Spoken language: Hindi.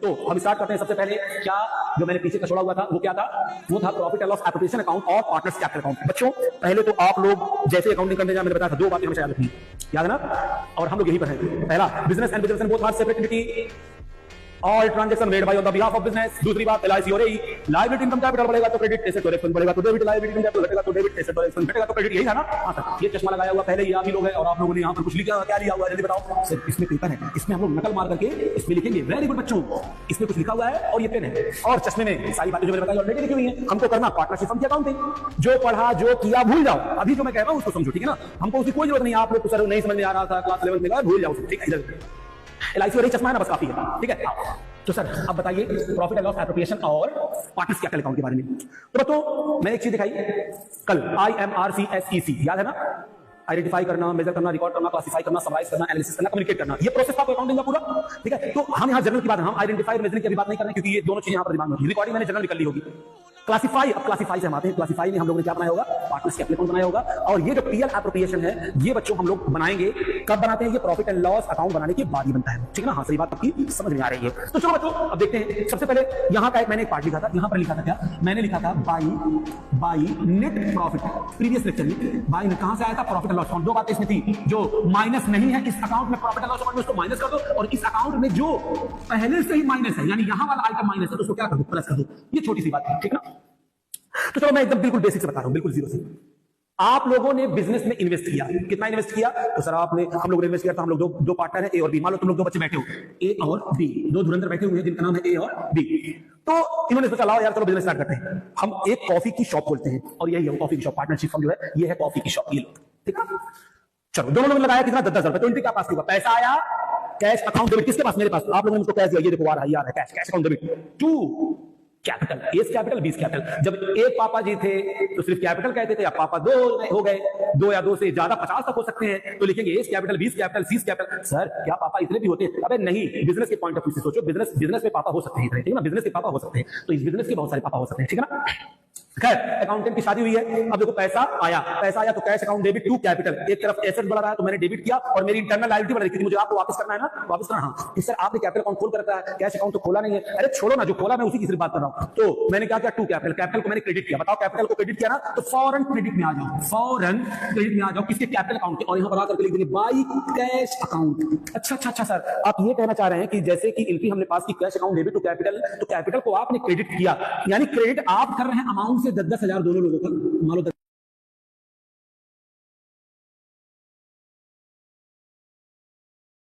तो हम स्टार्ट करते हैं। सबसे पहले क्या जो मैंने पीछे का छोड़ा हुआ था वो क्या था? वो था profit and loss appropriation account और पार्टनर्स कैपिटल अकाउंट। बच्चों पहले तो आप लोग जैसे अकाउंटिंग करने जा मैंने बताया था, दो बातें हमेशा याद रखनी, याद है ना? और हम लोग यही पढ़े। पहला, business and business both are separate entity, all transaction made by on the behalf of business. दूसरी बात, एलआईसी और एई, लायबिलिटी इनकम कैपिटल बढ़ेगा तो क्रेडिट एसेट और एक्सपेंस बढ़ेगा तो डेबिट, लायबिलिटी इनकम कैपिटल घटेगा तो डेबिट एसेट और एक्सपेंस घटेगा तो क्रेडिट। यही था ना? हां सर, ये चश्मा लगाया हुआ पहले ये आप ही लोग हैं और आप लोगों ने यहां पर कुछ लिखा, क्या लिया हुआ है जल्दी बताओ सर? इसमें पेपर है, इसमें हम लोग नकल मार करके इसमें लिखेंगे। वेरी गुड बच्चों, इसमें कुछ लिखा हुआ है और ये पेन है और चश्मे में सारी बातें जो मैंने बताई ऑलरेडी लिखी हुई हैं। हमको करना पार्टनरशिप फर्म की अकाउंटिंग, जो पढ़ा जो किया भूल जाओ। अभी जो मैं कह रहा हूं उसको समझो, ठीक है ना? हमको उसकी कोई जरूरत नहीं। आप लोग को सर नहीं समझ में आ रहा था क्लास 11 में, भूल जाओ, ठीक है? एलआईसी और चश्मा है ना, बस काफी है, ठीक है? तो सर अब बताइए प्रॉफिट एंड लॉस एप्रोप्रिएशन और पार्टनर्स कैपिटल अकाउंट के बारे में। तो बच्चों मैंने एक चीज दिखाई कल, IMRCSEC, याद है ना? आइडेंटिफाई करना, मेजर करना, रिकॉर्ड करना, क्लासिफाई करना, समराइज करना, एनालिसिस करना, कम्युनिकेट करना, ये प्रोसेस था अकाउंटिंग का पूरा, ठीक है? तो हम यहाँ जनरल की बात, हम आइडेंटिफाई और मेजरिंग की अभी बात नहीं कर रहे क्योंकि ये दोनों चीजें यहाँ पर दिमाग में होगी। रिकॉर्डिंग मैंने जनरल निकल ली होगी। क्लासिफाई, अब क्लासिफाई से हम आते हैं। क्लासिफाई में हम लोगों ने क्या बनाया होगा? पार्टनर्स कैपिटल अकाउंट बनाया होगा। और ये जो पीएल एप्रोप्रिएशन है ये बच्चों हम लोग बनाएंगे कब बनाते हैं? ये प्रॉफिट एंड लॉस अकाउंट बनाने के बाद ही बनता है, ठीक है ना? हाँ, सही बात आपकी समझ में आ रही है। तो चलो बच्चों अब देखते हैं। सबसे पहले यहाँ का एक मैंने एक पार्ट लिखा था, यहाँ पर लिखा था क्या? मैंने लिखा था by net profit. Previous lecture में बाई नेट कहां से आया था? Profit and loss account. दो बातें इसमें थी, जो माइनस नहीं है इस अकाउंट में प्रॉफिट एंड लॉस अकाउंट में उसको माइनस कर दो, और इस अकाउंट में जो पहले से ही माइनस है यानी यहाँ वाला आइटम माइनस है तो उसको क्या कर दो? प्लस कर दो। ये छोटी सी बात है, ठीक ना? तो चलो मैं एकदम बिल्कुल बेसिक से बता रहा हूं, बिल्कुल जीरो से। आप लोगों ने बिजनेस में इन्वेस्ट किया, कितना इन्वेस्ट किया? तो सर आपने, हम लोगों ने इन्वेस्ट किया था, हम लोग दो पार्टनर हैं ए और बी। मान लो तुम लोग दो बच्चे बैठे हो, ए और बी, दो धुरंधर बैठे हुए हैं जिनका नाम है ए और बी। तो इन्होंने सोचा लाओ यार चलो बिजनेस स्टार्ट करते हैं, हम एक कॉफी की शॉप खोलते हैं। और यही है कॉफी की शॉप, पार्टनरशिप फर्म जो है ये है कॉफी की शॉप, ये लो, ठीक है? चलो दोनों लोगों ने लगाया कितना? 10,000 रुपए। तो इनके क्या पास होगा? पैसा आया, कैश अकाउंट डेबिट। किसके पास? मेरे पास। आप लोगों ने मुझको कैश दिया, ये देखो आ रहा है, यार है cash account debit to capital, एस कैपिटल बीस कैपिटल। जब एक पापा जी थे तो सिर्फ कैपिटल कहते थे, अब पापा दो हो गए, दो या दो से ज्यादा 50 तक हो सकते हैं, तो लिखेंगे एस कैपिटल बीस कैपिटल सीस कैपिटल। सर क्या पापा इतने भी होते हैं? अबे नहीं, बिजनेस के पॉइंट ऑफ व्यू से सोचो, बिजनेस में पापा हो सकते हैं, ठीक है ना? बिजनेस के पापा हो सकते हैं, तो इस बिजनेस के बहुत सारे पापा हो सकते हैं, ठीक है ना? खैर अकाउंटेंट की शादी हुई है। अब देखो पैसा आया तो cash account debit to capital. एक तरफ एसेट बढ़ रहा है तो मैंने डेबिट किया और मेरी इंटरनल लायबिलिटी बढ़ रही थी, मुझे आपको वापस करना है ना, वापस करना। हाँ सर आपने कैपिटल अकाउंट खोल कर रखा है, कैश अकाउंट तो खोला नहीं है। अरे छोड़ो ना, जो खोला मैं उसी की सिर्फ बात कर रहा हूं। तो मैंने क्या किया? टू कैपिटल, कैपिटल को मैंने क्रेडिट किया। बताओ कैपिटल को क्रेडिट किया ना तो फौरन क्रेडिट में आ जाओ, फौरन क्रेडिट में आ जाओ। किसके? कैपिटल अकाउंट के। और यहां पर आकर के लिख देंगे बाई कैश अकाउंट। अच्छा सर आप ये कहना चाह रहे हैं कि जैसे कि एंट्री हमने पास की cash account debit to capital, तो कैपिटल को आपने क्रेडिट किया, यानी क्रेडिट आप कर रहे हैं अमाउंट से 10,000 दोनों लोगों का। मान लो